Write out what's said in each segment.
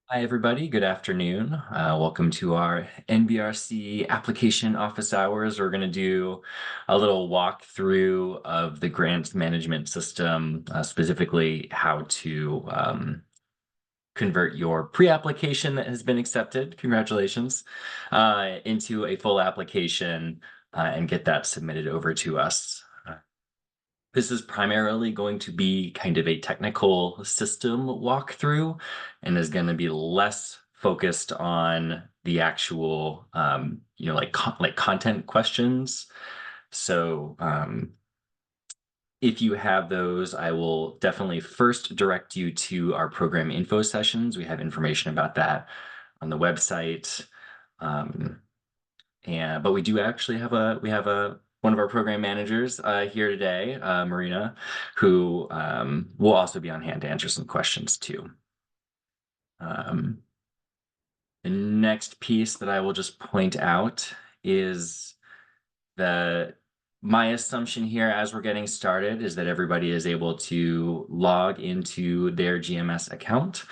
Hi, everybody. Good afternoon. Welcome to our NBRC application office hours. We're going to do a little walkthrough of the grant management system, specifically how to convert your pre-application that has been accepted, congratulations, into a full application and get that submitted over to us. This is primarily going to be kind of a technical system walkthrough and is going to be less focused on the actual, like content questions. So if you have those, I will definitely first direct you to our program info sessions. We have information about that on the website. Um, but we do actually have a one of our program managers here today, Marina, who will also be on hand to answer some questions too. Um, the next piece that I will just point out is that my assumption here as we're getting started is that everybody is able to log into their GMS account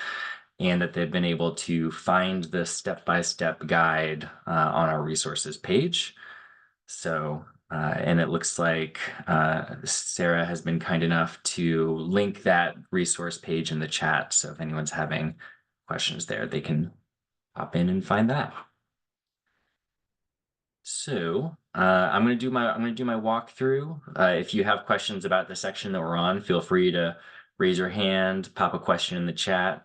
and that they've been able to find the step-by-step guide on our resources page. So, and it looks like Sarah has been kind enough to link that resource page in the chat. So if anyone's having questions there, they can hop in and find that. So I'm going to do my walkthrough. If you have questions about the section that we're on, feel free to raise your hand, pop a question in the chat.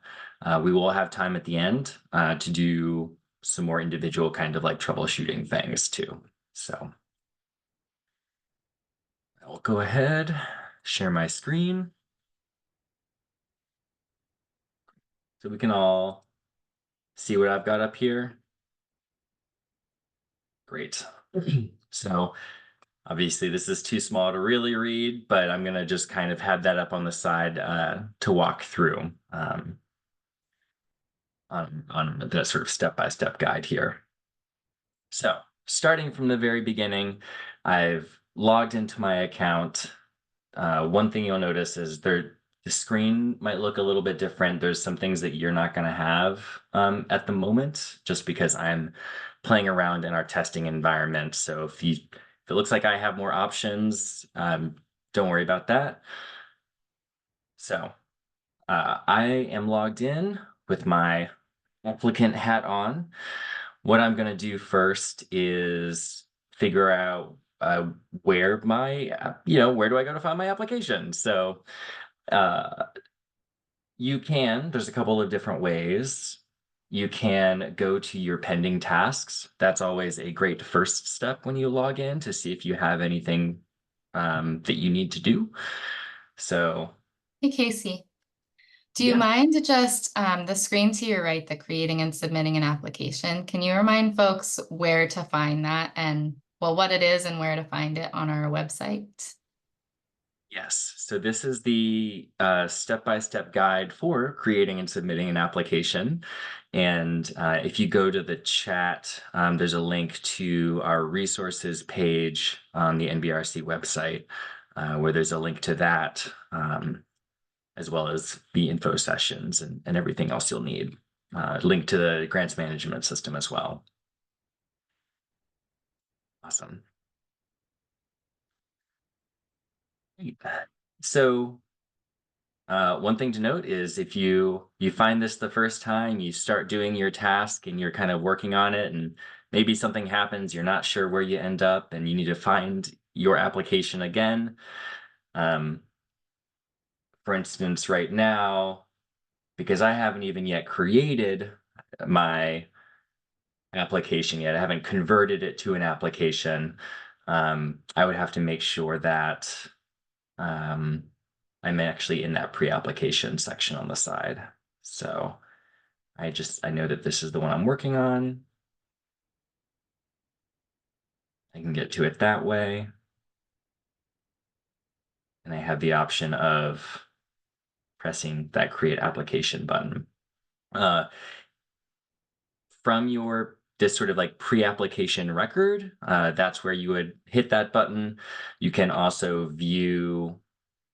We will have time at the end to do some more individual kind of like troubleshooting things too. So I'll go ahead, share my screen. So we can all see what I've got up here. Great. So obviously this is too small to really read, but I'm gonna just kind of have that up on the side to walk through on the sort of step-by-step guide here. So starting from the very beginning, I've logged into my account. One thing you'll notice is the screen might look a little bit different. There's some things that you're not going to have at the moment, just because I'm playing around in our testing environment. So if it looks like I have more options, don't worry about that. So I am logged in with my applicant hat on. What I'm going to do first is figure out where where do I go to find my application? So uh, there's a couple of different ways. You can go to your pending tasks. That's always a great first step when you log in to see if you have anything that you need to do. So, Hey, Casey, do you yeah. mind just the screen to your right, the creating and submitting an application? Can you remind folks where to find that and, well, what it is and where to find it on our website? Yes. So this is the step-by-step guide for creating and submitting an application. And if you go to the chat, there's a link to our resources page on the NBRC website, where there's a link to that, as well as the info sessions and everything else you'll need. Link to the grants management system as well. Awesome. Great. So one thing to note is if you find this the first time, you start doing your task and you're kind of working on it, and maybe something happens, you're not sure where you end up, and you need to find your application again. Um, for instance, right now, because I haven't even yet created my application yet, I haven't converted it to an application. I would have to make sure that um, I'm actually in that pre-application section on the side. So I know that this is the one I'm working on. I can get to it that way. And I have the option of pressing that create application button. Uh, from this sort of like pre-application record, that's where you would hit that button. You can also view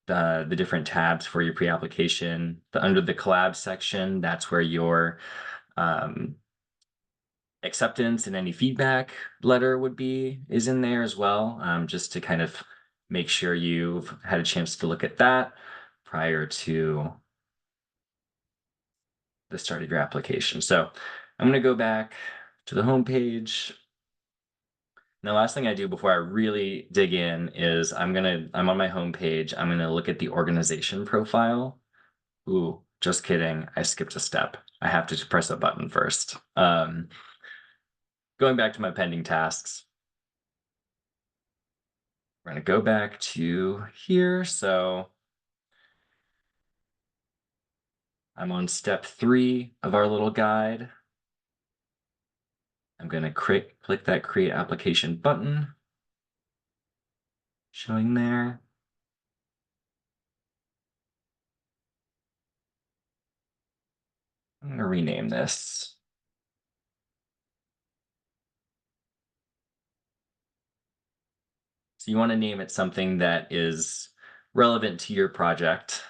the different tabs for your pre-application. Under the collab section, that's where your acceptance and any feedback letter is in there as well, just to kind of make sure you've had a chance to look at that prior to the start of your application. So I'm going to go back to the home page. And the last thing I do before I really dig in is I'm on my home page. I'm going to look at the organization profile. Ooh, just kidding. I skipped a step. I have to press a button first. Going back to my pending tasks. We're going to go back to here. So I'm on step 3 of our little guide. I'm going to click that create application button showing there. I'm going to rename this. So you want to name it something that is relevant to your project.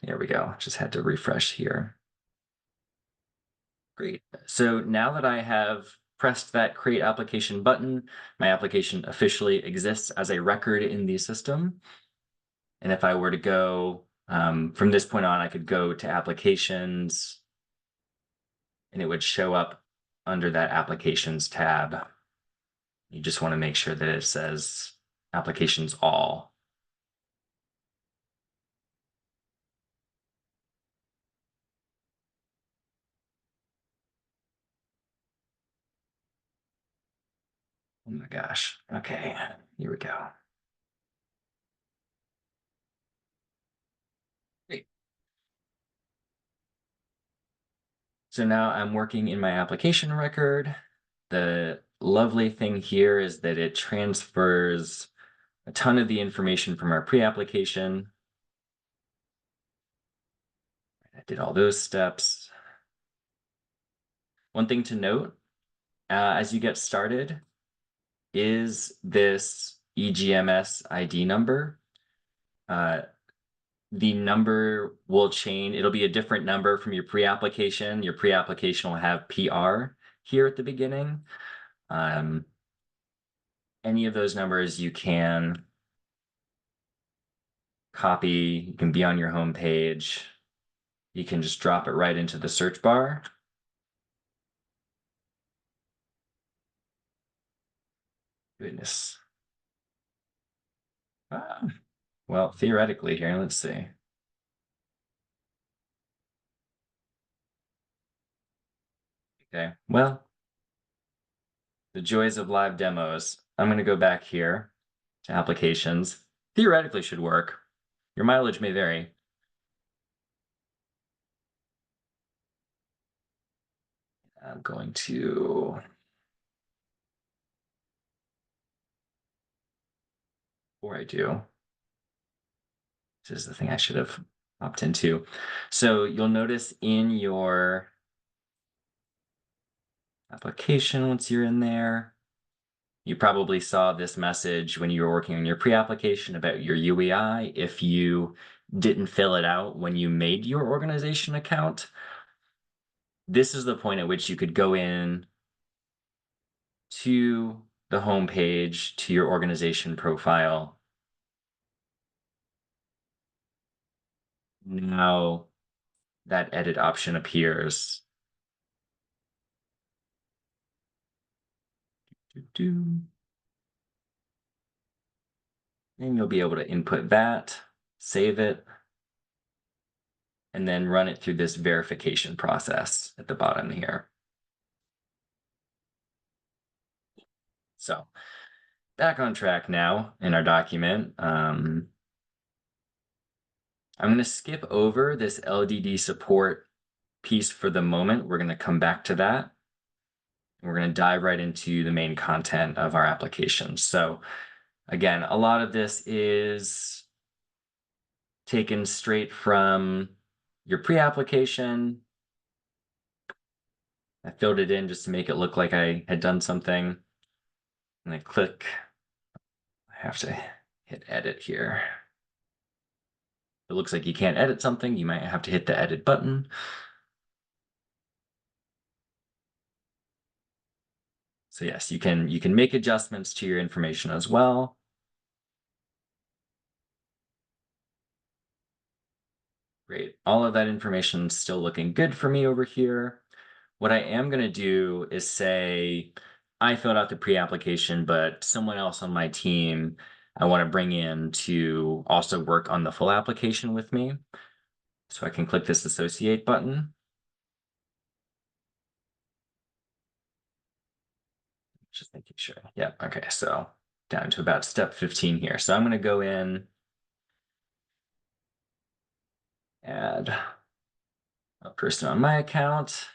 There we go. Just had to refresh here. Great. So now that I have pressed that create application button, my application officially exists as a record in the system. And if I were to go from this point on, I could go to applications and it would show up under that applications tab. You just want to make sure that it says applications all. Oh my gosh. Okay, here we go. Great. So now I'm working in my application record. The lovely thing here is that it transfers a ton of the information from our pre-application. I did all those steps. One thing to note, as you get started, is this eGMS ID number. The number will change. It'll be a different number from your pre-application. Your pre-application will have PR here at the beginning. Any of those numbers you can copy. You can be on your home page. You can just drop it right into the search bar. Goodness. Well, theoretically here, let's see. Okay, well, the joys of live demos. I'm going to go back here to applications. Theoretically should work. Your mileage may vary. I'm going to, before I do, this is the thing I should have opted into. So you'll notice in your application, once you're in there, you probably saw this message when you were working on your pre-application about your UEI. If you didn't fill it out when you made your organization account, this is the point at which you could go in to the home page, to your organization profile. Now that edit option appears. And you'll be able to input that, save it, and then run it through this verification process at the bottom here. So back on track now in our document. I'm going to skip over this LDD support piece for the moment. We're going to come back to that. We're going to dive right into the main content of our application. So again, a lot of this is taken straight from your pre-application. I filled it in just to make it look like I had done something. I'm gonna click, I have to hit edit here. It looks like you can't edit something. You might have to hit the edit button. So yes, you can make adjustments to your information as well. Great. All of that information is still looking good for me over here. What I am going to do is say I filled out the pre-application, but someone else on my team I want to bring in to also work on the full application with me. So I can click this associate button. Just making sure. Yeah. Okay. So down to about step 15 here. So I'm going to go in, add a person on my account.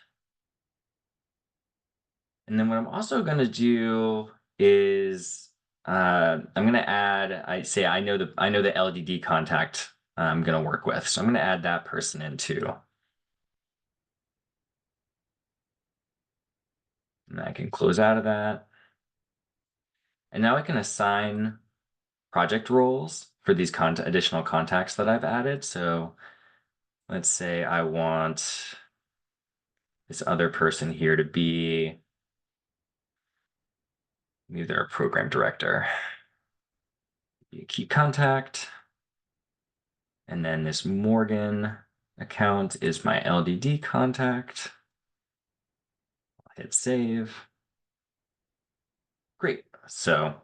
And then what I'm also going to do is I'm going to add, I know the LDD contact I'm going to work with. So I'm going to add that person in too. And I can close out of that. And now I can assign project roles for these additional contacts that I've added. So let's say I want this other person here to be, maybe they're a program director, be a key contact. And then this Morgan account is my LDD contact. I'll hit save. Great. So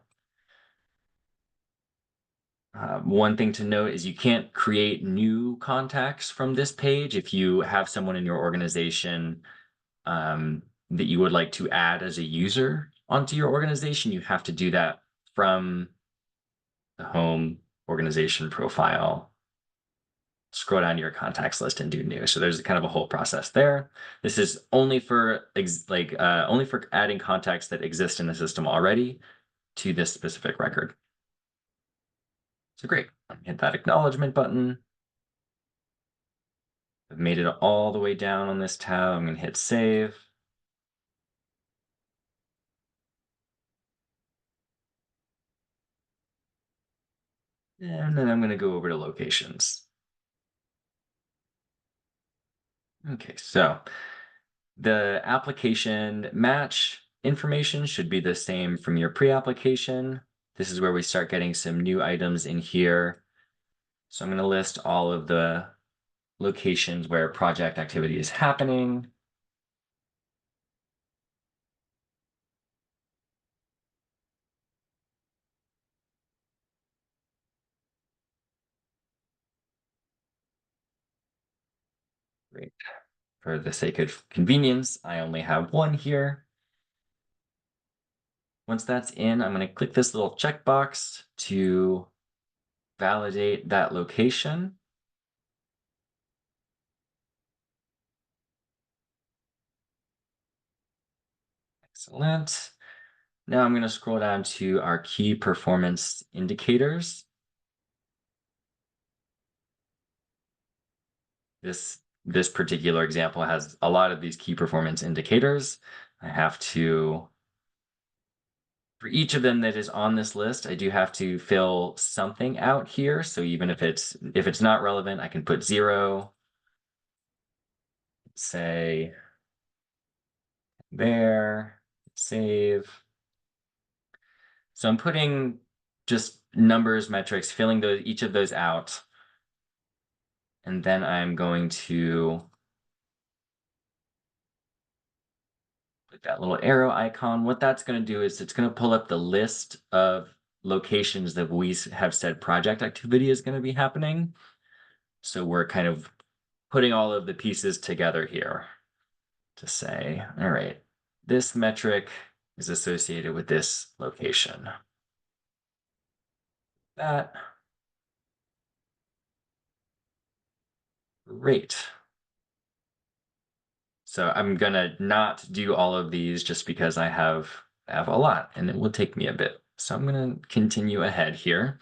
one thing to note is you can't create new contacts from this page. If you have someone in your organization that you would like to add as a user onto your organization, you have to do that from the home organization profile. Scroll down to your contacts list and do new. So there's kind of a whole process there. This is only for only for adding contacts that exist in the system already to this specific record. So great. Hit that acknowledgement button. I've made it all the way down on this tab. I'm going to hit save. And then I'm going to go over to locations. Okay, so the application match information should be the same from your pre-application. This is where we start getting some new items in here. So I'm going to list all of the locations where project activity is happening. Great. For the sake of convenience, I only have one here. Once that's in, I'm going to click this little checkbox to validate that location. Excellent. Now I'm going to scroll down to our key performance indicators. This particular example has a lot of these key performance indicators. I have to, for each of them that is on this list, I do have to fill something out here. So even if it's not relevant, I can put 0, say there, save. So I'm putting just numbers, metrics, filling each of those out. And then I'm going to put that little arrow icon. What that's going to do is it's going to pull up the list of locations that we have said project activity is going to be happening. So we're kind of putting all of the pieces together here to say, all right, this metric is associated with this location. That. Great. So I'm gonna not do all of these just because I have a lot and it will take me a bit. So I'm gonna continue ahead here.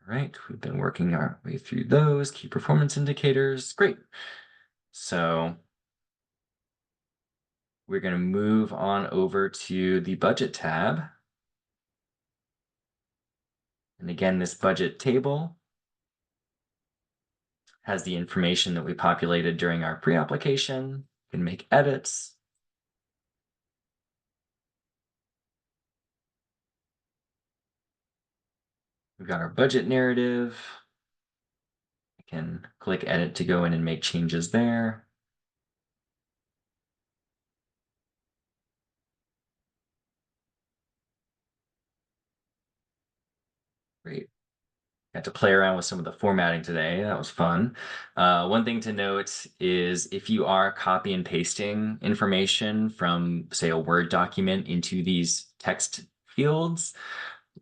All right, we've been working our way through those key performance indicators. Great. So we're going to move on over to the budget tab. And again, this budget table has the information that we populated during our pre-application. You can make edits. We've got our budget narrative. I can click edit to go in and make changes there. Great. Got to play around with some of the formatting today. That was fun. One thing to note is if you are copy and pasting information from, say, a Word document into these text fields,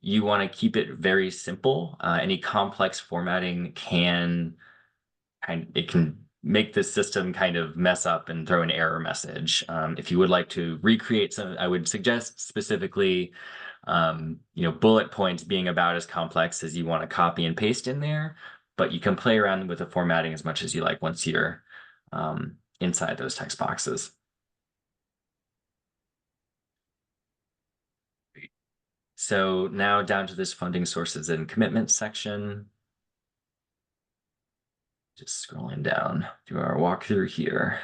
you want to keep it very simple. Any complex formatting can make the system kind of mess up and throw an error message. If you would like to recreate some, I would suggest specifically bullet points being about as complex as you want to copy and paste in there, but you can play around with the formatting as much as you like once you're inside those text boxes. So now down to this funding sources and commitments section. Just scrolling down through our walkthrough here.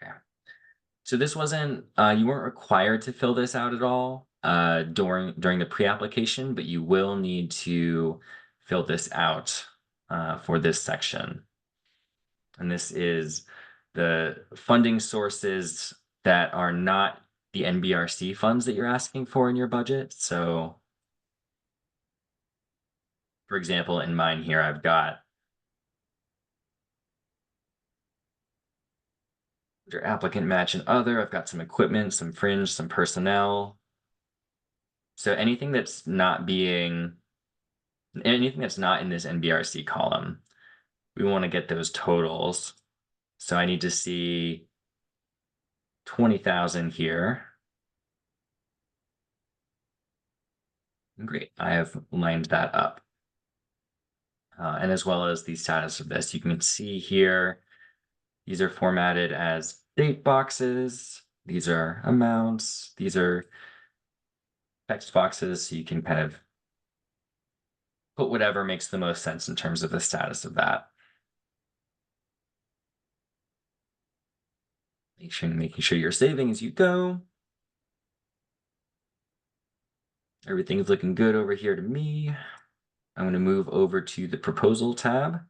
Okay. So this wasn't, you weren't required to fill this out at all during the pre-application, but you will need to fill this out for this section. And this is the funding sources that are not the NBRC funds that you're asking for in your budget. So for example, in mine here, I've got under applicant match and other, I've got some equipment, some fringe, some personnel. So anything that's not in this NBRC column, we want to get those totals. So I need to see 20,000 here. Great, I have lined that up. And as well as the status of this, you can see here, these are formatted as date boxes. These are amounts. These are text boxes. So you can kind of put whatever makes the most sense in terms of the status of that. Making sure you're saving as you go. Everything's looking good over here to me. I'm going to move over to the proposal tab.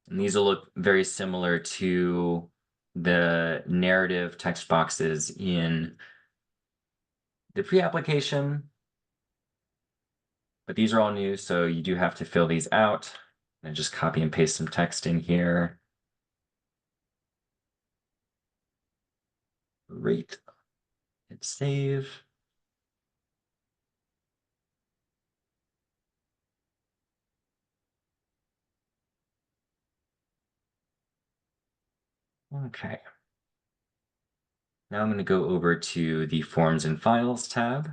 And these will look very similar to the narrative text boxes in the pre-application. But these are all new, so you do have to fill these out. And just copy and paste some text in here. Great. Hit save. Okay. Now I'm going to go over to the Forms and Files tab.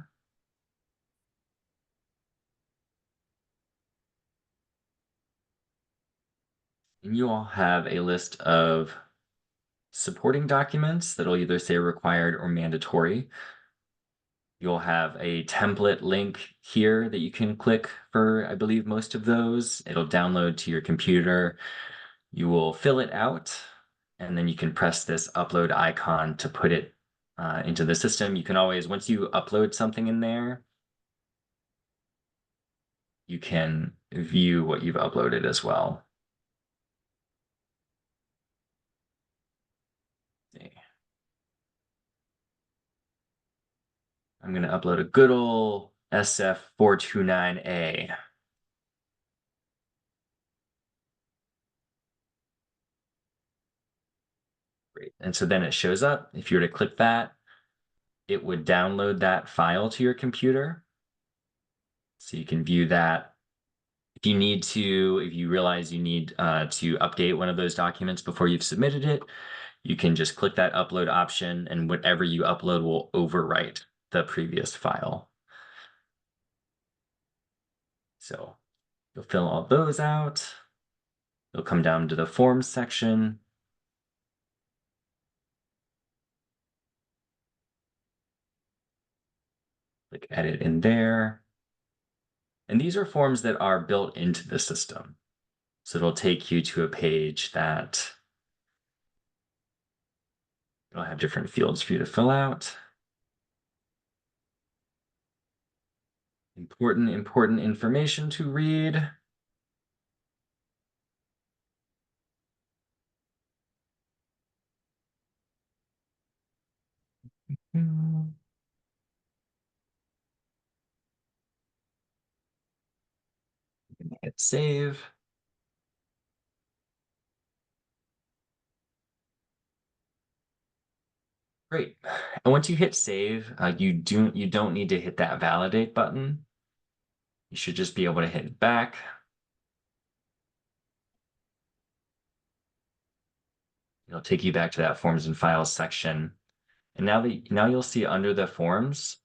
And you all have a list of supporting documents that'll either say required or mandatory. You'll have a template link here that you can click for, I believe, most of those. It'll download to your computer. You will fill it out, and then you can press this upload icon to put it into the system. You can always, once you upload something in there, you can view what you've uploaded as well. I'm going to upload a good old SF429A. Great. And so then it shows up. If you were to click that, it would download that file to your computer. So you can view that. If you realize you need to update one of those documents before you've submitted it, you can just click that upload option, and whatever you upload will overwrite the previous file. So you'll fill all those out. You'll come down to the forms section. Click edit in there. And these are forms that are built into the system. So it'll take you to a page that it'll have different fields for you to fill out. Important information to read. Hit save. Great. And once you hit save, you don't need to hit that validate button. You should just be able to hit back. It'll take you back to that forms and files section. And now you'll see under the forms,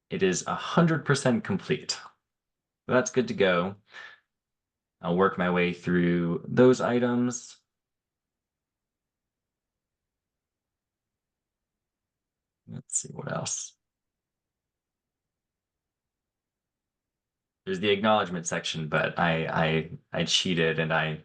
it is 100% complete. So that's good to go. I'll work my way through those items. Let's see what else. There's the acknowledgement section, but I cheated and I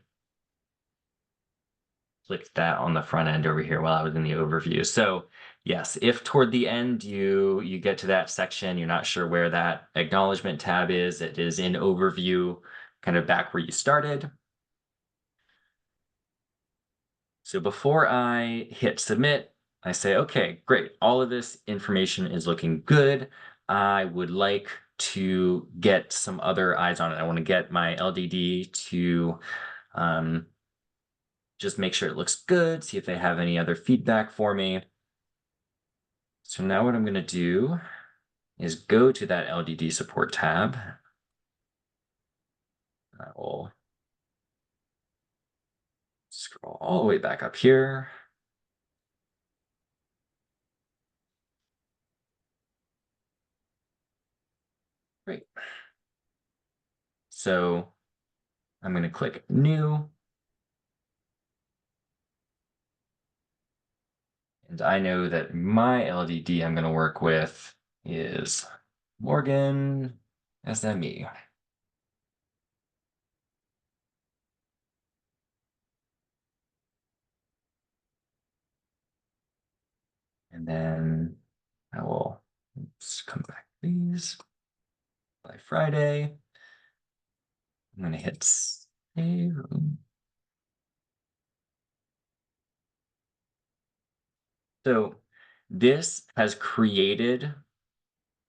clicked that on the front end over here while I was in the overview. So yes, if toward the end you get to that section, you're not sure where that acknowledgement tab is, it is in overview, kind of back where you started. So before I hit submit, I say, okay, great. All of this information is looking good. I would like to get some other eyes on it. I want to get my LDD to just make sure it looks good, see if they have any other feedback for me. So now what I'm going to do is go to that LDD support tab. I will scroll all the way back up here. Great. So I'm going to click new. And I know that my LDD I'm going to work with is Morgan SME. And then I will come back, please. By Friday, I'm going to hit save. So this has created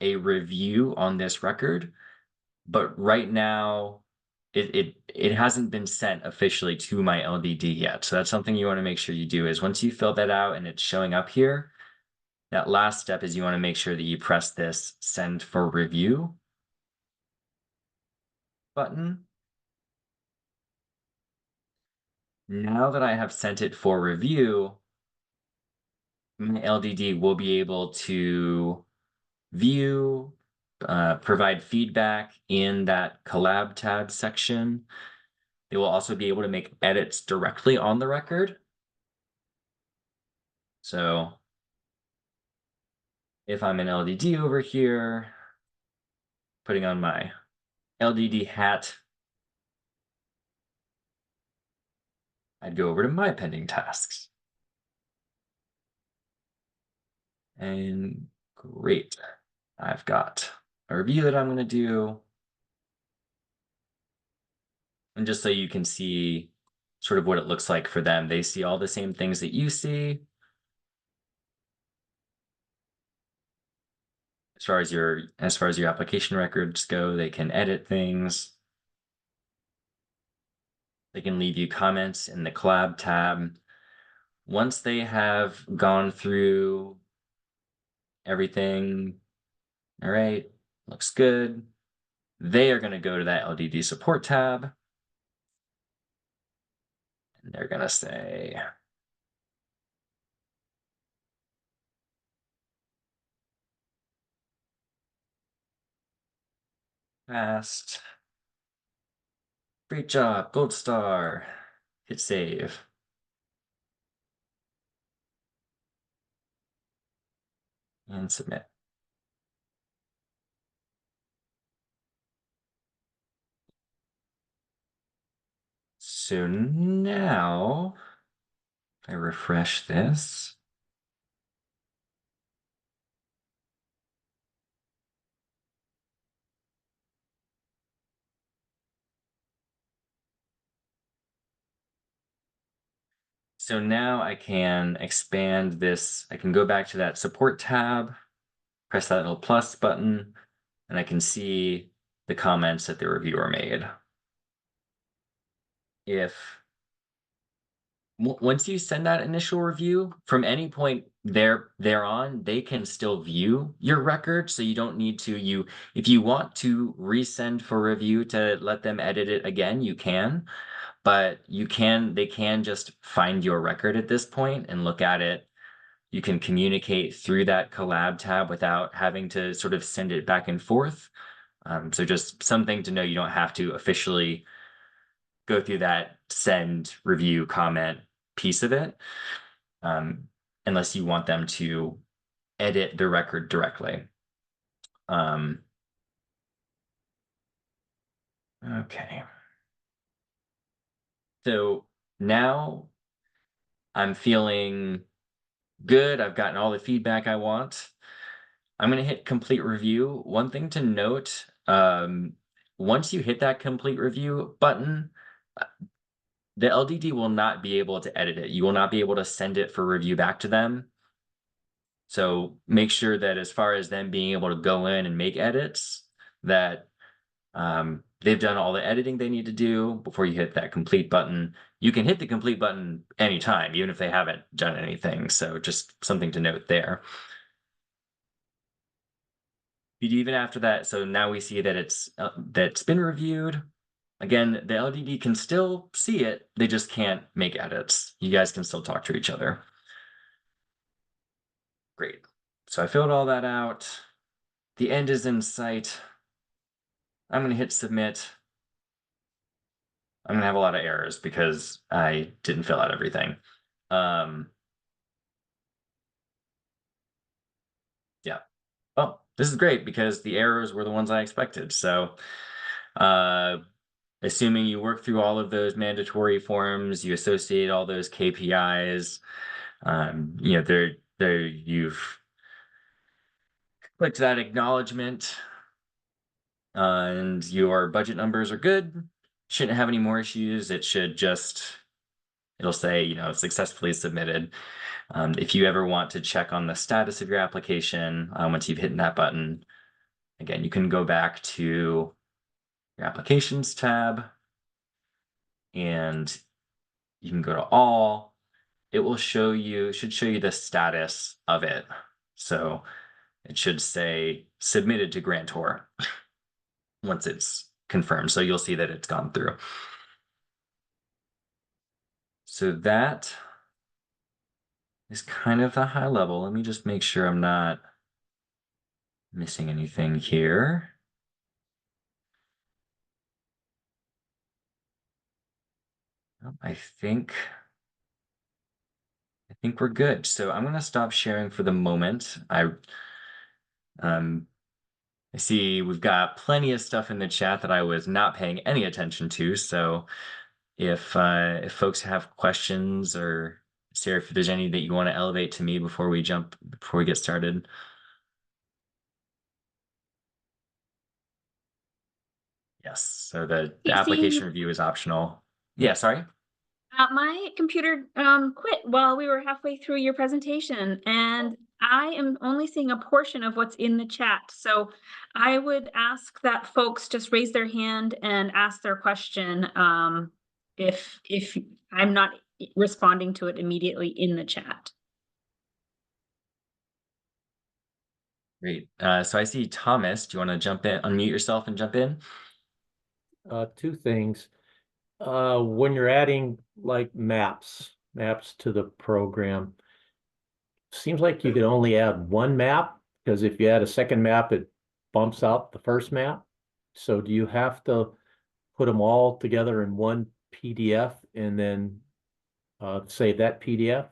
a review on this record, but right now it hasn't been sent officially to my LDD yet. So that's something you want to make sure you do is once you fill that out and it's showing up here, that last step is you want to make sure that you press this send for review button. Now that I have sent it for review, my LDD will be able to view, provide feedback in that collab tab section. They will also be able to make edits directly on the record. So if I'm an LDD over here, putting on my LDD hat, I'd go over to my pending tasks. And great, I've got a review that I'm going to do. And just so you can see sort of what it looks like for them, they see all the same things that you see. As far as your application records go, they can edit things. They can leave you comments in the collab tab. Once they have gone through everything, all right, looks good. They are going to go to that LDD support tab. And they're going to say, passed. Great job, gold star. hit save. And submit. So now I refresh this. So now I can expand this. I can go back to that support tab, press that little plus button, and I can see the comments that the reviewer made. If once you send that initial review, from any point thereon, they can still view your record. So you don't need to, if you want to resend for review to let them edit it again, you can. But they can just find your record at this point and look at it. You can communicate through that collab tab without having to sort of send it back and forth. So just something to know, you don't have to officially go through that send, review, comment piece of it, unless you want them to edit the record directly. Okay. So now I'm feeling good. I've gotten all the feedback I want. I'm going to hit complete review. One thing to note, once you hit that complete review button, the LDD will not be able to edit it. You will not be able to send it for review back to them. So make sure that as far as them being able to go in and make edits, that they've done all the editing they need to do before you hit that complete button. You can hit the complete button anytime, even if they haven't done anything. So just something to note there. Even after that, so now we see that that's been reviewed. Again, the LDD can still see it. They just can't make edits. You guys can still talk to each other. Great. So I filled all that out. The end is in sight. I'm going to hit submit. I'm going to have a lot of errors because I didn't fill out everything. Yeah. Oh, this is great because the errors were the ones I expected. So, assuming you work through all of those mandatory forms, you associate all those KPIs, you've clicked that acknowledgement, and your budget numbers are good. Shouldn't have any more issues. It'll say, successfully submitted. If you ever want to check on the status of your application, once you've hit that button, again, you can go back to your applications tab and you can go to all. It will should show you the status of it. So it should say submitted to grantor once it's confirmed. So you'll see that it's gone through. So that is kind of the high level. Let me just make sure I'm not missing anything here. I think we're good. So I'm going to stop sharing for the moment. I see we've got plenty of stuff in the chat that I was not paying any attention to. So if folks have questions, or Sarah, if there's any that you want to elevate to me before we get started. Yes. So the application review is optional. Yeah, sorry. My computer quit while we were halfway through your presentation, and I am only seeing a portion of what's in the chat. So I would ask that folks just raise their hand and ask their question if I'm not responding to it immediately in the chat. Great. So I see Thomas. Do you want to jump in, unmute yourself and jump in? Two things. When you're adding like maps to the program, seems like you could only add one map, because if you add a second map, it bumps out the first map. So do you have to put them all together in one PDF and then save that PDF?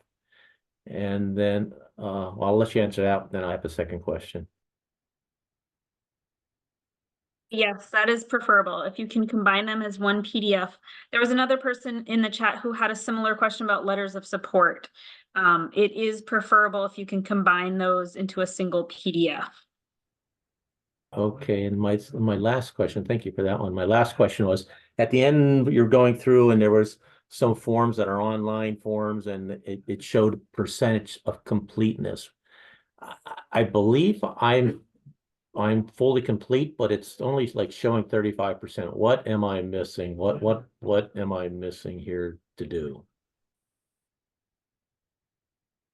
And then well, I'll let you answer that, then I have a second question. Yes, that is preferable. If you can combine them as one PDF. There was another person in the chat who had a similar question about letters of support. It is preferable if you can combine those into a single PDF. Okay, and my last question, thank you for that one. My last question was, at the end, you're going through and there was some forms that are online forms and it showed percentage of completeness. I believe I'm fully complete, but it's only like showing 35%. What am I missing? What am I missing here to do?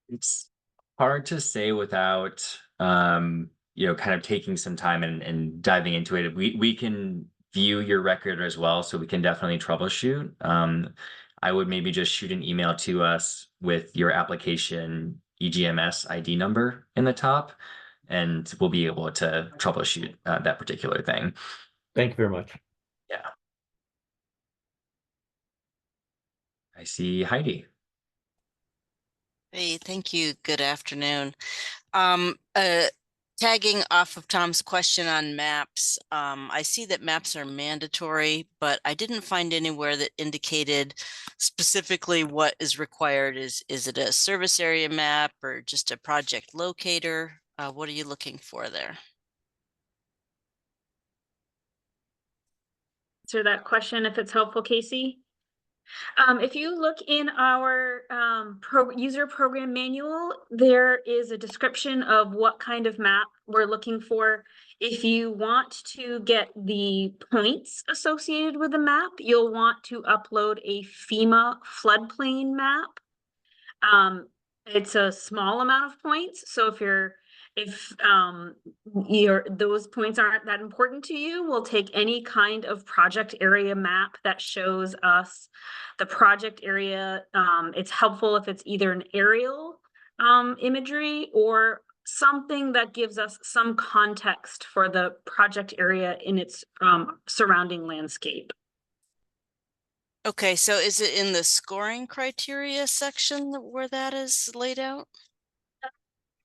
It's hard to say without kind of taking some time and diving into it. We can view your record as well, so we can definitely troubleshoot. I would maybe just shoot an email to us with your application EGMS ID number in the top, and we'll be able to troubleshoot that particular thing. Thank you very much. Yeah. I see Heidi. Hey, thank you. Good afternoon. Tagging off of Tom's question on maps, I see that maps are mandatory, but I didn't find anywhere that indicated specifically what is required. Is it a service area map or just a project locator? What are you looking for there? Answer that question if it's helpful, Casey. If you look in our user program manual, there is a description of what kind of map we're looking for. If you want to get the points associated with the map, you'll want to upload a FEMA floodplain map. It's a small amount of points, so if those points aren't that important to you, we'll take any kind of project area map that shows us the project area. It's helpful if it's either an aerial imagery or something that gives us some context for the project area in its surrounding landscape. Okay, so is it in the scoring criteria section where that is laid out?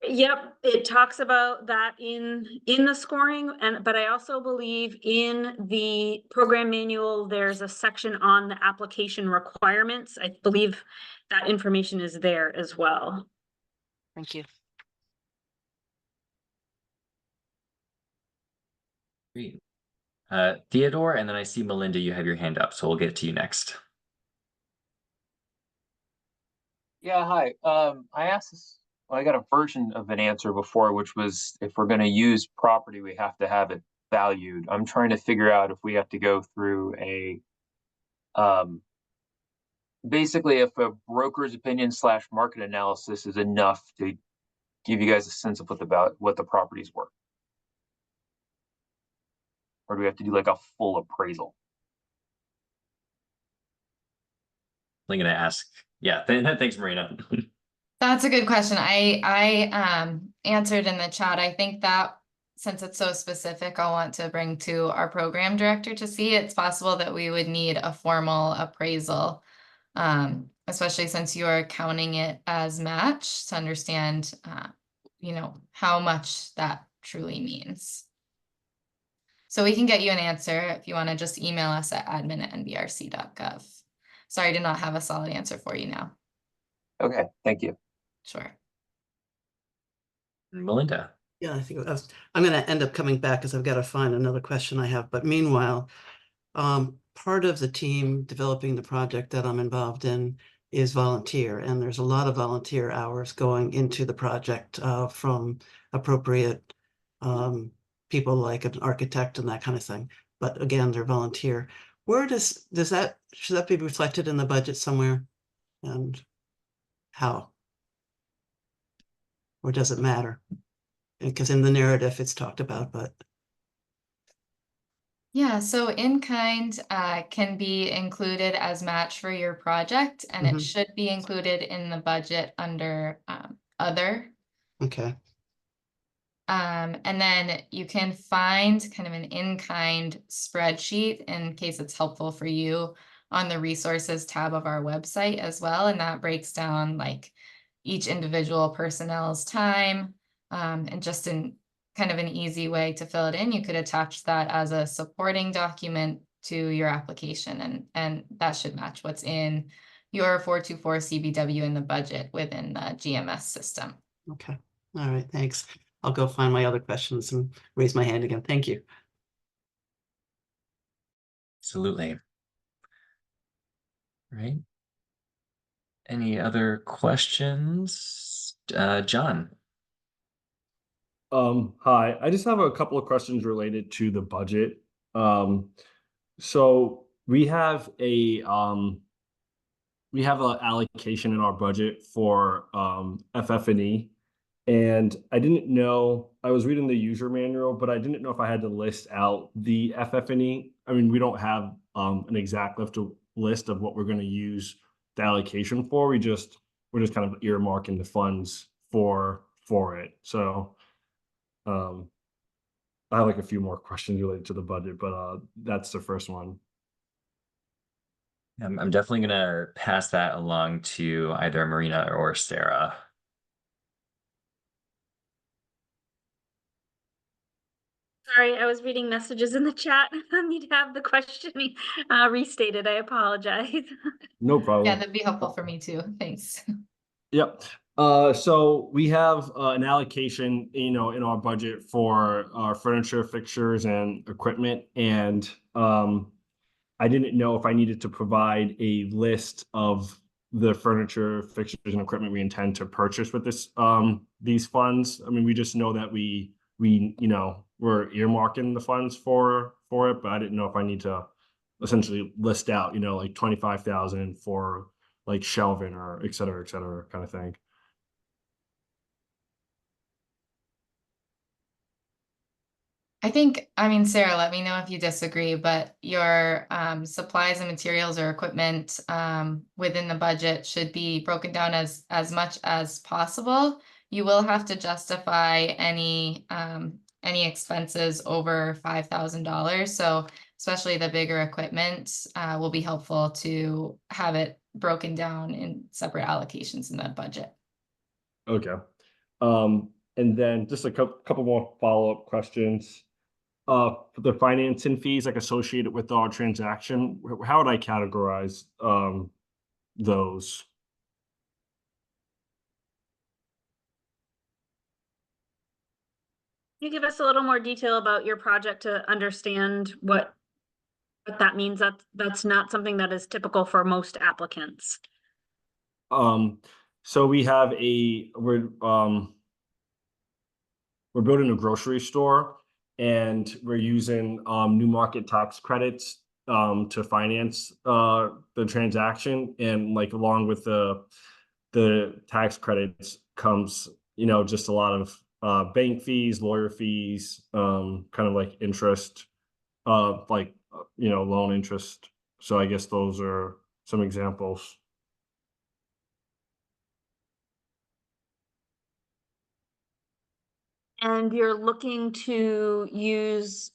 Yep, it talks about that in the scoring, but I also believe in the program manual, there's a section on the application requirements. I believe that information is there as well. Thank you. Great. Theodore, and then I see Melinda, you have your hand up, so we'll get to you next. Yeah, hi. I asked this, well, I got a version of an answer before, which was if we're going to use property, we have to have it valued. I'm trying to figure out if we have to go through a, basically if a broker's opinion / market analysis is enough to give you guys a sense of what the property's worth. Or do we have to do like a full appraisal? I'm gonna ask. Yeah, thanks, Marina. That's a good question. I answered in the chat. I think that since it's so specific, I'll want to bring to our program director to see. It's possible that we would need a formal appraisal, especially since you are counting it as match to understand, how much that truly means. So we can get you an answer if you want to just email us at admin@nbrc.gov. Sorry to not have a solid answer for you now. Okay, thank you. Sure. Melinda. Yeah, I think I'm going to end up coming back because I've got to find another question I have. But meanwhile, part of the team developing the project that I'm involved in is volunteer, and there's a lot of volunteer hours going into the project from appropriate people like an architect and that kind of thing. But again, they're volunteer. Where should that be reflected in the budget somewhere? And how? Or does it matter? Because in the narrative it's talked about, but. Yeah, so in-kind can be included as match for your project, and it should be included in the budget under other. Okay. And then you can find kind of an in-kind spreadsheet in case it's helpful for you on the resources tab of our website as well. And that breaks down like each individual personnel's time, and just in kind of an easy way to fill it in. You could attach that as a supporting document to your application, and that should match what's in your 424 CBW in the budget within the GMS system. Okay, all right, thanks. I'll go find my other questions and raise my hand again. Thank you. Absolutely. Right. Any other questions? John? Hi, I just have a couple of questions related to the budget. So we have an allocation in our budget for FF&E, and I didn't know, I was reading the user manual, but I didn't know if I had to list out the FF&E. I mean, we don't have an exact list of what we're going to use the allocation for. We're just kind of earmarking the funds for it. So I have like a few more questions related to the budget, but that's the first one. I'm definitely gonna pass that along to either Marina or Sarah. Sorry, I was reading messages in the chat. I need to have the question restated. I apologize. No Yeah, problem. that'd be helpful for me too. Thanks. Yep. So we have an allocation, in our budget for our furniture, fixtures, and equipment. And I didn't know if I needed to provide a list of the furniture, fixtures, and equipment we intend to purchase with these funds. I mean, we just know that we're earmarking the funds for it, but I didn't know if I need to essentially list out, like 25,000 for like shelving or et cetera, kind of thing. I mean, Sarah, let me know if you disagree, but your supplies and materials or equipment within the budget should be broken down as much as possible. You will have to justify any expenses over $5,000. So especially the bigger equipment will be helpful to have it broken down in separate allocations in that budget. Okay. And then just a couple more follow-up questions. The financing fees like associated with our transaction, how would I categorize those? Can you give us a little more detail about your project to understand what that means? That's not something that is typical for most applicants. So we have we're building a grocery store, and we're using new market tax credits to finance the transaction, and like along with the tax credits comes just a lot of bank fees, lawyer fees, kind of like interest, loan interest. So I guess those are some examples. And you're looking to use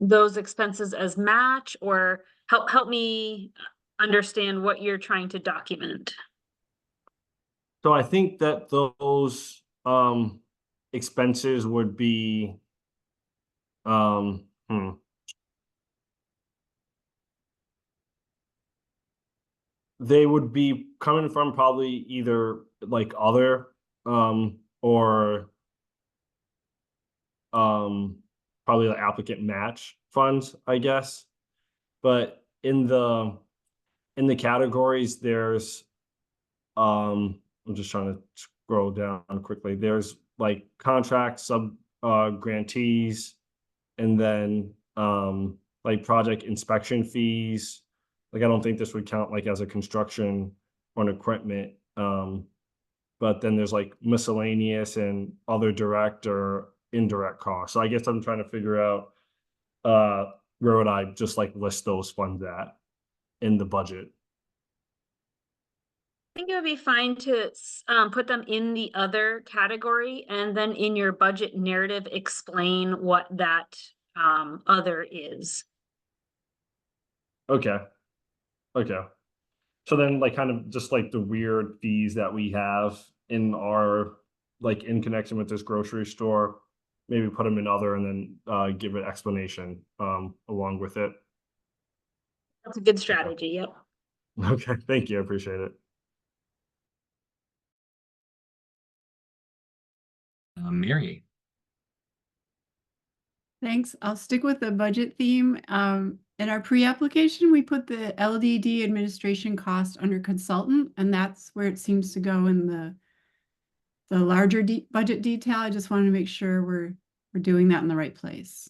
those expenses as match, or help me understand what you're trying to document. So I think that those expenses would be they would be coming from probably either like other or probably the applicant match funds, I guess. But in the categories, there's I'm just trying to scroll down quickly. There's like contract sub grantees, and then like project inspection fees. Like I don't think this would count like as a construction on equipment. But then there's like miscellaneous and other direct or indirect costs. So I guess I'm trying to figure out where would I just like list those funds at in the budget. I think it would be fine to put them in the other category, and then in your budget narrative, explain what that other is. Okay. Okay. So then like kind of just like the weird fees that we have in our, like in connection with this grocery store, maybe put them in other and then give an explanation along with it. That's a good strategy, yep. Okay, thank you. I appreciate it. Mary. Thanks. I'll stick with the budget theme. In our pre-application, we put the LDD administration cost under consultant, and that's where it seems to go in the larger budget detail. I just wanted to make sure we're doing that in the right place.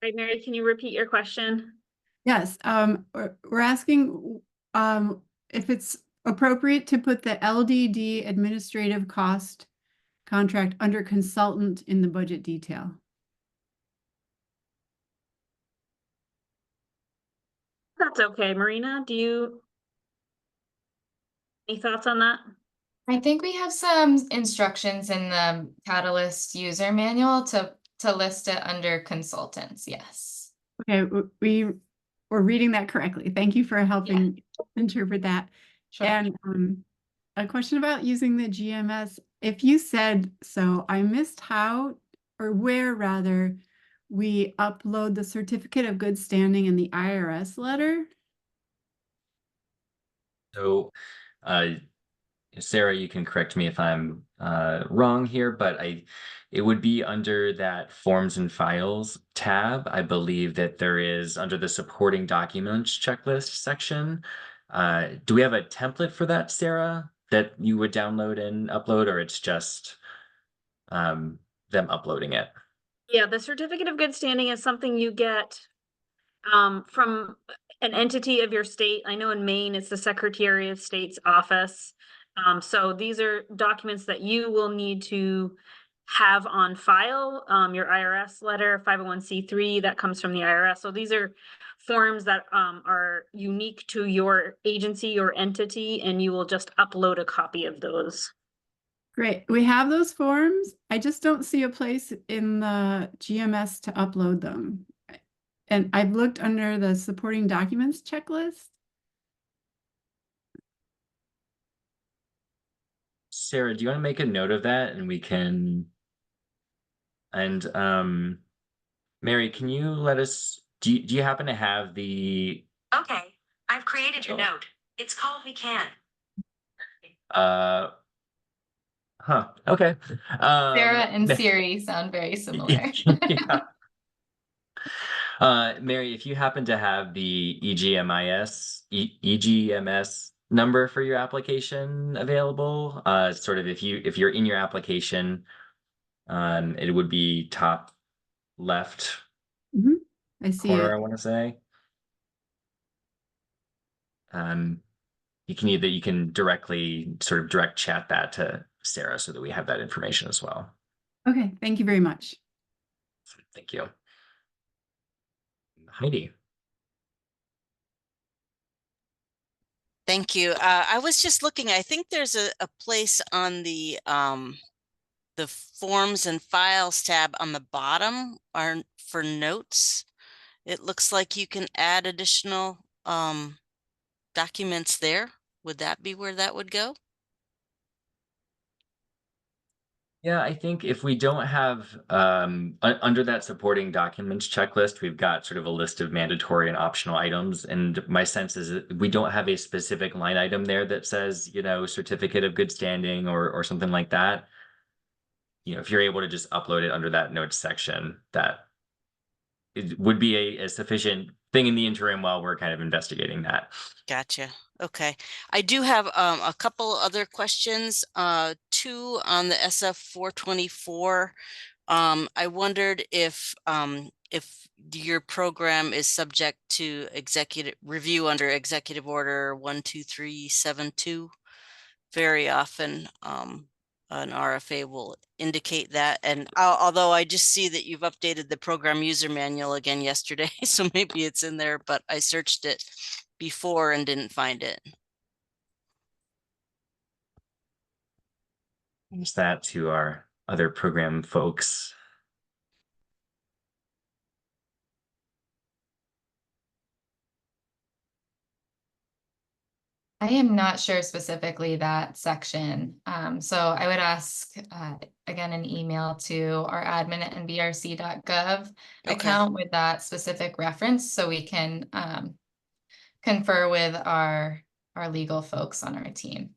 Right, Mary, can you repeat your question? Yes, we're asking if it's appropriate to put the LDD administrative cost contract under consultant in the budget detail. That's okay. Marina, any thoughts on that? I think we have some instructions in the Catalyst user manual to list it under consultants, yes. Okay, we're reading that correctly. Thank you for helping interpret that. Sure. And a question about using the GMS. If you said so, I missed how or where rather we upload the certificate of good standing in the IRS letter. So, Sarah, you can correct me if I'm wrong here, but it would be under that Forms and Files tab. I believe that there is under the Supporting Documents checklist section. Do we have a template for that, Sarah, that you would download and upload, or it's just them uploading it? Yeah, the certificate of good standing is something you get from an entity of your state. I know in Maine, it's the Secretary of State's office. So these are documents that you will need to have on file, your IRS letter, 501c3, that comes from the IRS. So these are forms that are unique to your agency or entity, and you will just upload a copy of those. Great. We have those forms. I just don't see a place in the GMS to upload them. And I've looked under the supporting documents checklist. Sarah, do you want to make a note of that and we can, and Mary, can you let us, do you happen to have the Okay, I've created your note. It's called We Can. Okay. Sarah and Siri sound very similar. Yeah. Mary, if you happen to have the EGMS number for your application available, sort of if you're in your application, it would be top left I see corner, it. I want to say. You can directly sort of direct chat that to Sarah so that we have that information as well. Okay, thank you very much. Thank you. Heidi. Thank you. I was just looking, I think there's a place on the Forms and Files tab on the bottom for notes. It looks like you can add additional documents there. Would that be where that would go? Yeah, I think if we don't have under that supporting documents checklist, we've got sort of a list of mandatory and optional items. And my sense is that we don't have a specific line item there that says, certificate of good standing or something like that. If you're able to just upload it under that notes section, that it would be a sufficient thing in the interim while we're kind of investigating that. Gotcha. Okay. I do have a couple other questions, two on the SF 424. I wondered if your program is subject to executive review under Executive Order 12372. Very often, an RFA will indicate that. And although I just see that you've updated the program user manual again yesterday, so maybe it's in there, but I searched it before and didn't find it. Use that to our other program folks. I am not sure specifically that section. So I would ask, again, an email to our admin at nbrc.gov Okay. account with that specific reference so we can confer with our legal folks on our team.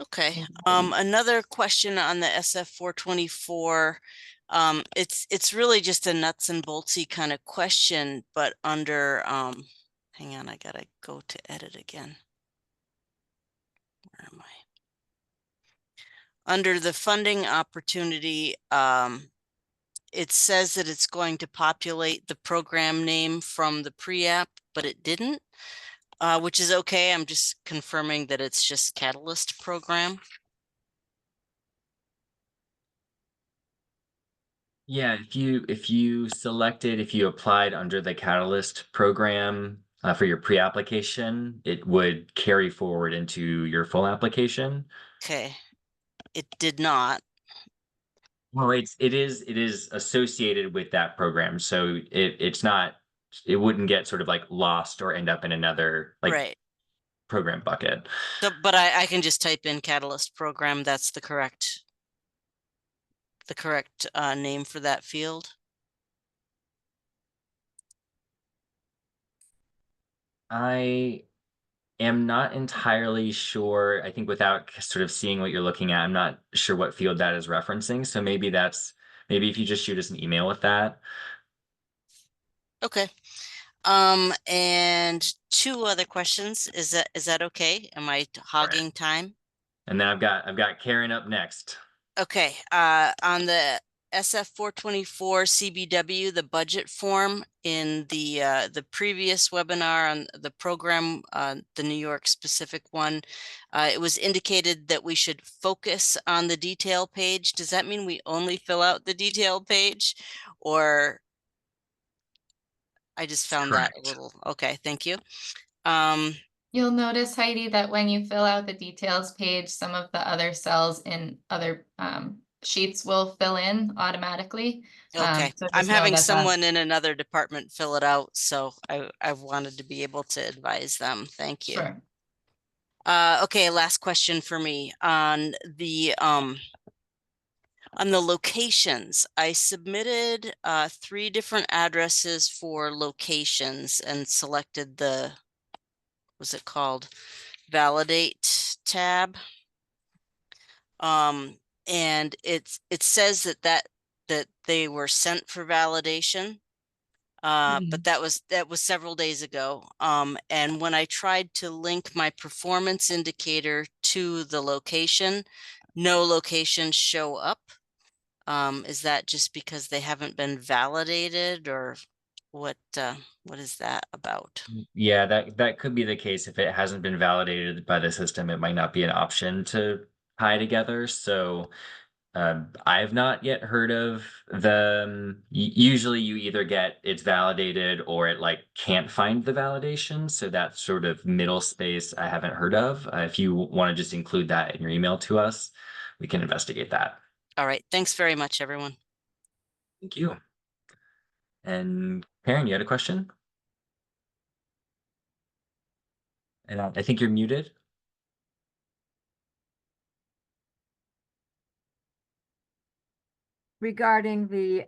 Okay. Another question on the SF 424. It's really just a nuts and boltsy kind of question, but under hang on, I gotta go to edit again. Where am I? Under the funding opportunity, it says that it's going to populate the program name from the pre-app, but it didn't, which is okay. I'm just confirming that it's just Catalyst program. Yeah, if you selected, if you applied under the Catalyst program for your pre-application, it would carry forward into your full application. Okay. It did not. Well, it is associated with that program, so it wouldn't get sort of like lost or end up in another like Right. program bucket. So, but I can just type in Catalyst program. That's the correct name for that field. I am not entirely sure. I think without sort of seeing what you're looking at, I'm not sure what field that is referencing. So maybe if you just shoot us an email with that. Okay. And two other questions. Is that okay? Am I hogging time? And then I've got Karen up next. Okay. On the SF 424 CBW, the budget form in the previous webinar on the program, the New York specific one, it was indicated that we should focus on the detail page. Does that mean we only fill out the detail page, or I just found that a Correct. little, okay, thank you. You'll notice, Heidi, that when you fill out the details page, some of the other cells in other sheets will fill in automatically. Okay, So I'm just know having that someone in another department fill it out, so I wanted to be able to advise them. Thank you. Sure. Okay, last question for me on the locations. I submitted 3 different addresses for locations and selected the, what's it called, validate tab. And it says that they were sent for validation. But that was several days ago. And when I tried to link my performance indicator to the location, no locations show up. Is that just because they haven't been validated, or what is that about? Yeah, that could be the case. If it hasn't been validated by the system, it might not be an option to tie together. So I've not yet heard of usually you either get it's validated or it like can't find the validation. So that sort of middle space I haven't heard of. If you want to just include that in your email to us, we can investigate that. All right. Thanks very much, everyone. Thank you. And Karen, you had a question? And I think you're muted. Regarding the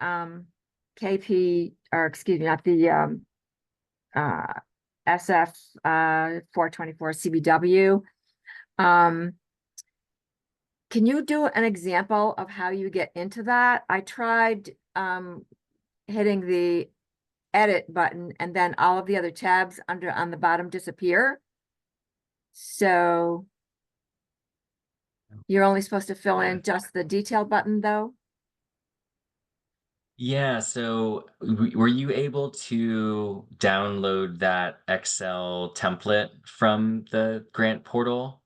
KP, or excuse me, not the SF 424 CBW. Can you do an example of how you get into that? I tried hitting the edit button and then all of the other tabs on the bottom disappear. So you're only supposed to fill in just the detail button though? Yeah, so were you able to download that Excel template from the grant portal?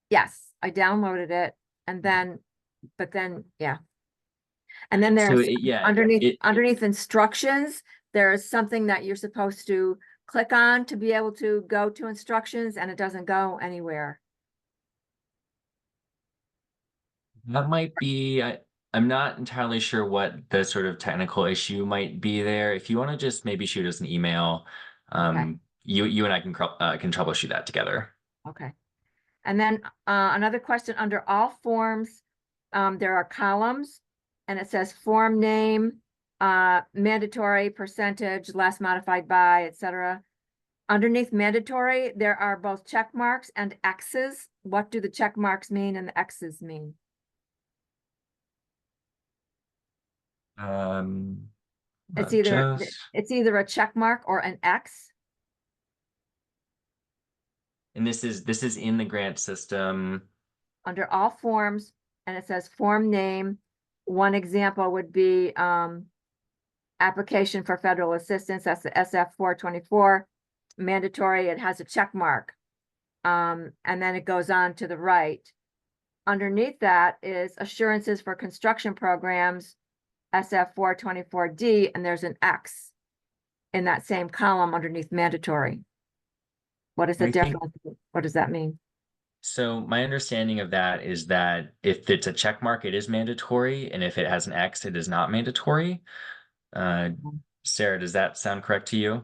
Yes, I downloaded it and then, yeah. And then So there's yeah, underneath instructions, there's something that you're supposed to click on to be able to go to instructions, and it doesn't go anywhere. that might be, I'm not entirely sure what the sort of technical issue might be there. If you want to just maybe shoot us an email, Okay. you and I can troubleshoot that together. Okay. And then another question under all forms, there are columns and it says form name, mandatory, percentage, last modified by, etc. Underneath mandatory, there are both check marks and X's. What do the check marks mean and the X's mean? It's either a check mark or an X. And this is in the grant system. Under all forms, and it says form name. One example would be application for federal assistance. That's the SF 424. Mandatory, it has a check mark. And then it goes on to the right. Underneath that is assurances for construction programs, SF 424D, and there's an X in that same column underneath mandatory. What is the difference? What does that mean? So my understanding of that is that if it's a check mark, it is mandatory, and if it has an X, it is not mandatory. Sarah, does that sound correct to you?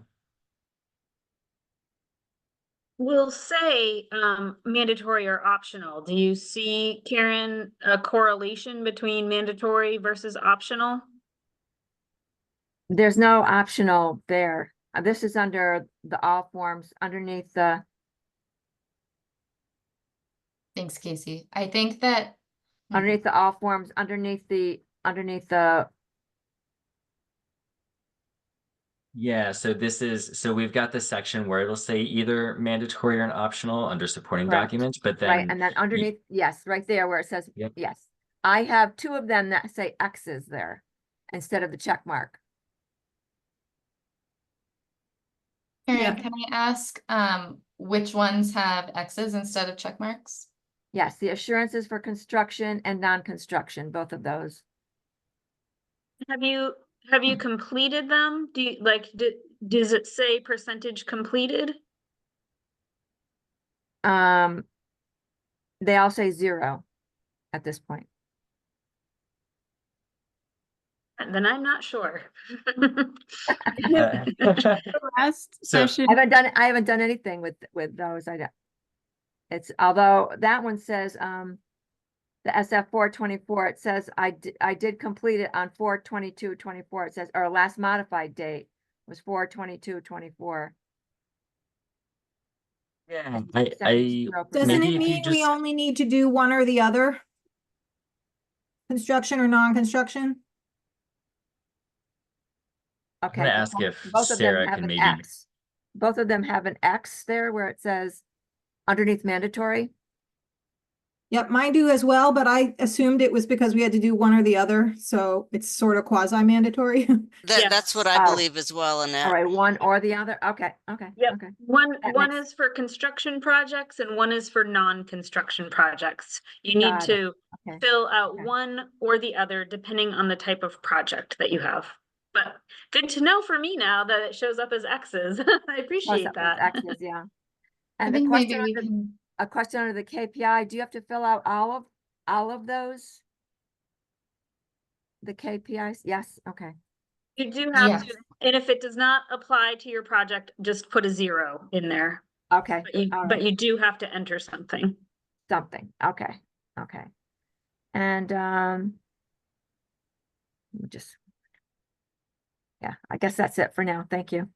We'll say mandatory or optional. Do you see, Karen, a correlation between mandatory versus optional? There's no optional there. This is under the all forms underneath the. Thanks, Casey. I think that Underneath the all forms, underneath the. Yeah, so we've got this section where it'll say either mandatory or an optional under supporting Correct. documents, but then. Right, and then underneath, yes, right there where it says, Yep. yes. I have two of them that say X's there instead of the check mark. Karen, Yeah. can I ask which ones have X's instead of check marks? Yes, the assurances for construction and non-construction, both of those. Have you completed them? Do you does it say percentage completed? They all say 0 at this point. And then I'm not sure. Last So- session, I haven't done anything with those. It's, although that one says, the SF 424, it says I did complete it on 4/22/24. It says, or last modified date was 4/22/24. Yeah, Doesn't Doesn't maybe it if you mean we just- only need to do one or the other? Construction or non-construction? Okay. gonna but ask if both of them Sarah have can an maybe- X. Both of them have an X there where it says underneath mandatory. Yep, mine do as well, but I assumed it was because we had to do one or the other, so it's sort of quasi-mandatory. Yeah. That's what I Oh. believe as well, Annette. All right, one or the other. Okay, okay. Yep. Okay. One That one makes- is for construction projects and one is for non-construction projects. You need Got it. to Okay. fill out Okay. one or the other depending on the type of project that you have. But good to know for me now that it shows up as X's. I Plus appreciate up with that. X's, yeah. I And the think question maybe we under, can. a question under the KPI, do you have to fill out all of those? The KPIs? Yes, okay. You do have Yes. to, and if it does not apply to your project, just put a 0 in there. Okay, all But right, you do have to enter something. something, okay, okay. And, let me just. Yeah, I guess that's it for now. Thank you.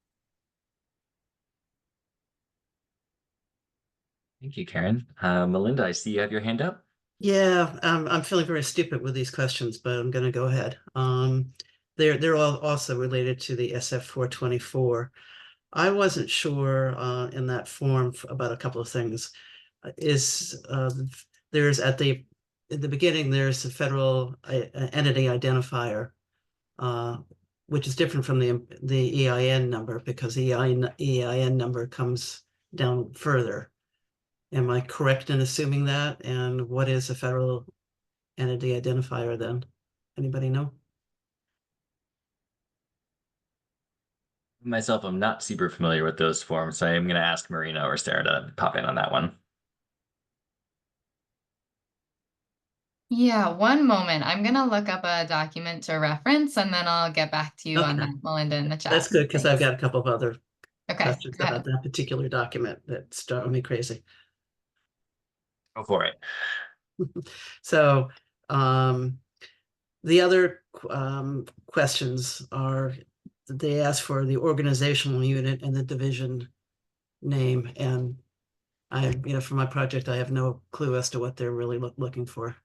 Thank you, Karen. Melinda, I see you have your hand up. Yeah, I'm feeling very stupid with these questions, but I'm gonna go ahead. They're all also related to the SF 424. I wasn't sure in that form about a couple of things. There's in the beginning, there's a federal entity identifier, which is different from the EIN number because the EIN number comes down further. Am I correct in assuming that? And what is a federal entity identifier then? Anybody know? Myself, I'm not super familiar with those forms, so I'm going to ask Marina or Sarah to pop in on that one. Yeah, one moment. I'm gonna look up a document to reference and then I'll get back to you on Okay. that, Melinda, in the chat. That's good because I've Thanks. got a couple of other Okay, questions go ahead. about that particular document that drove me crazy. Go for it. So, the other questions are, they ask for the organizational unit and the division name, and for my project, I have no clue as to what they're really looking for.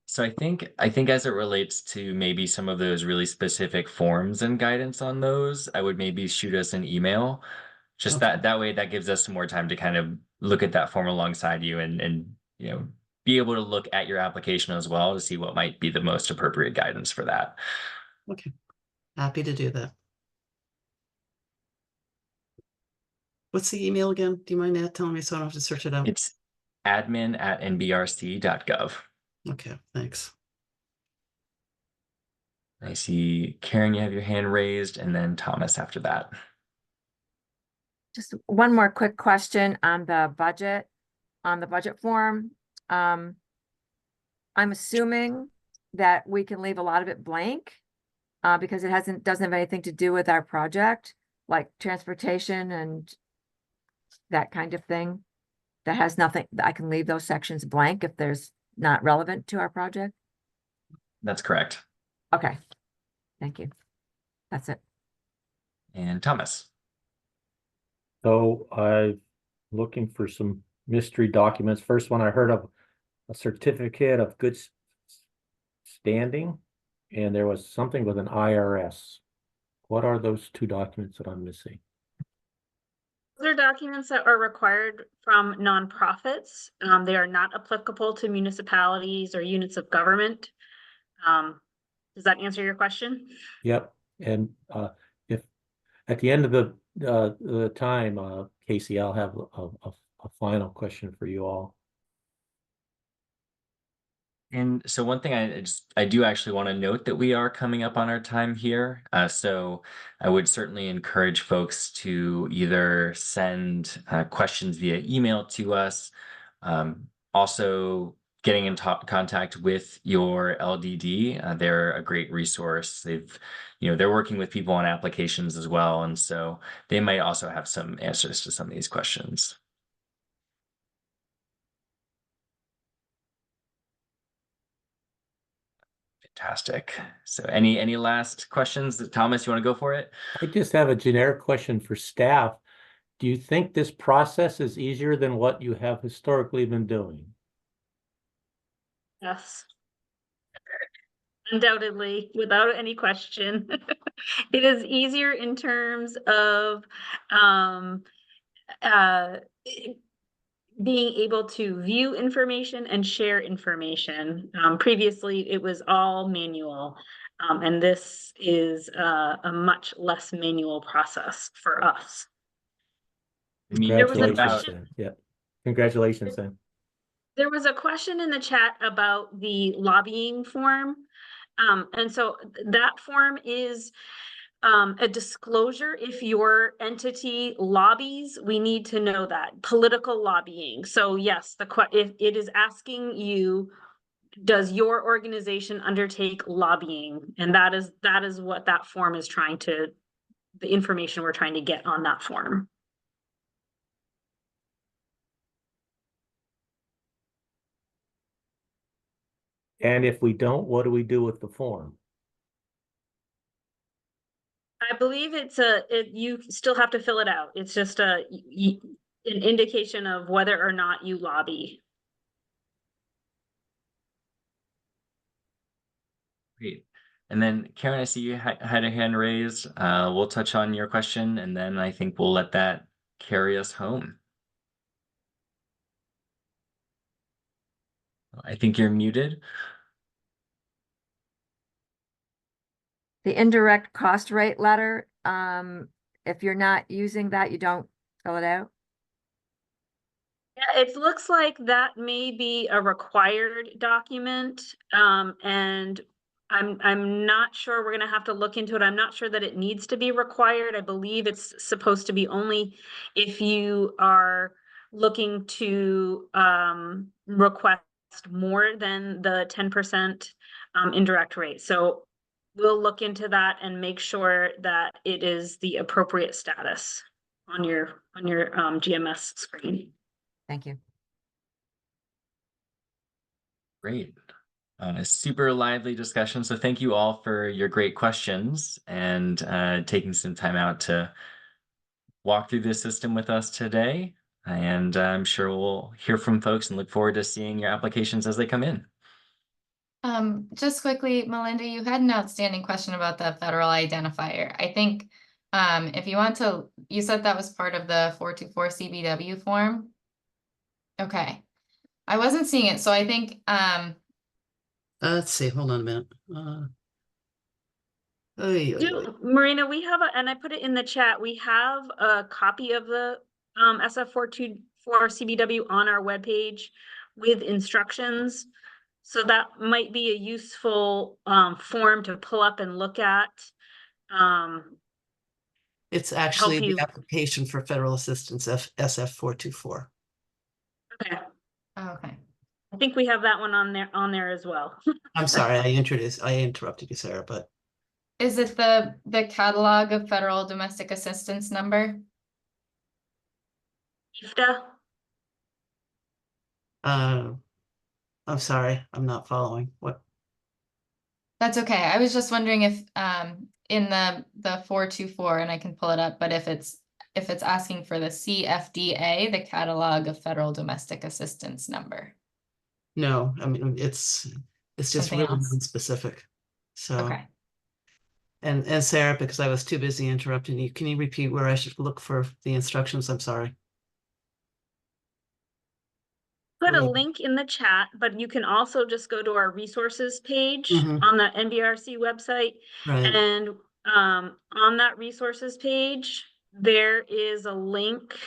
So I think as it relates to maybe some of those really specific forms and guidance on those, I would maybe shoot us an email. Just Okay. that way that gives us some more time to kind of look at that form alongside you and be able to look at your application as well to see what might be the most appropriate guidance for that. Okay, happy to do that. What's the email again? Do you mind telling me so I don't have to search it out? It's admin@nbrc.gov. Okay, thanks. I see Karen, you have your hand raised, and then Thomas after that. Just one more quick question on the budget form. I'm assuming that we can leave a lot of it blank because it doesn't have anything to do with our project, like transportation and that kind of thing. That has nothing, I can leave those sections blank if there's not relevant to our project. That's correct. Okay, thank you. That's it. And Thomas. So I'm looking for some mystery documents. First one I heard of, a certificate of good standing, and there was something with an IRS. What are those two documents that I'm missing? Those are documents that are required from nonprofits. They are not applicable to municipalities or units of government. Does that answer your question? Yep. And if at the end of the time, Casey, I'll have a final question for you all. And so one thing I do actually want to note that we are coming up on our time here. So I would certainly encourage folks to either send questions via email to us. Also getting in contact with your LDD. They're a great resource. They're working with people on applications as well. And so they might also have some answers to some of these questions. Fantastic. So any last questions? Thomas, you want to go for it? I just have a generic question for staff. Do you think this process is easier than what you have historically been doing? Yes. Undoubtedly, without any question. It is easier in terms of being able to view information and share information. Previously, it was all manual, and this is a much less manual process for us. There was a Congratulations, question. then. Yeah. Congratulations, then. There was a question in the chat about the lobbying form. And so that form is a disclosure. If your entity lobbies, we need to know that. Political lobbying. So yes, if it is asking you, does your organization undertake lobbying? And that is what that form is the information we're trying to get on that form. And if we don't, what do we do with the form? I believe you still have to fill it out. It's just an indication of whether or not you lobby. Great. And then Karen, I see you had a hand raised. We'll touch on your question, and then I think we'll let that carry us home. I think you're muted. The indirect cost rate letter, if you're not using that, you don't fill it out. Yeah, it looks like that may be a required document, and I'm not sure. We're gonna have to look into it. I'm not sure that it needs to be required. I believe it's supposed to be only if you are looking to request more than the 10% indirect rate. So we'll look into that and make sure that it is the appropriate status. on your GMS screen. Thank you. Great. A super lively discussion. So thank you all for your great questions and taking some time out to walk through this system with us today. And I'm sure we'll hear from folks and look forward to seeing your applications as they come in. Just quickly, Melinda, you had an outstanding question about the federal identifier. I think if you want to, you said that was part of the 424 CBW form. Okay. I wasn't seeing it, so I think Let's see, hold on a minute. Marina, we have and I put it in the chat, we have a copy of the SF424 CBW on our webpage with instructions. So that might be a useful form to pull up and look at. It's actually the you- application for federal assistance, SF424. Okay, okay. I think we have that one on there as well. I'm sorry, I interrupted you, Sarah, but Is it the catalog of federal domestic assistance number? IFTA? I'm sorry, I'm not following. What? That's okay. I was just wondering if in the 424, and I can pull it up, but if it's asking for the CFDA, the catalog of federal domestic assistance number. No, I mean, it's just Something really else. non-specific. So, Okay. and Sarah, because I was too busy interrupting you, can you repeat where I should look for the instructions? I'm sorry. Put a Really? link in the chat, but you can also just go to our resources page Mhm. on the NBRC website. Right. And on that resources page, there is a link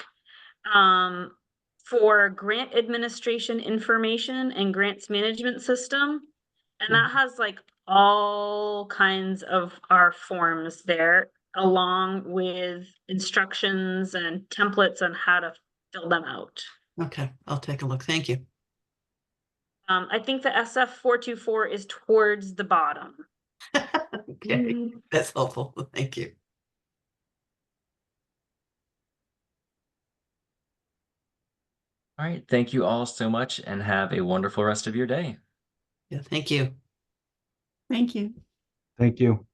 for grant administration information and grants management system. And that has like all kinds of our forms there, along with instructions and templates on how to fill them out. Okay, I'll take a look. Thank you. I think the SF424 is towards the bottom. Okay, that's helpful. Thank you. All right. Thank you all so much and have a wonderful rest of your day. Yeah, thank you. Thank you. Thank you.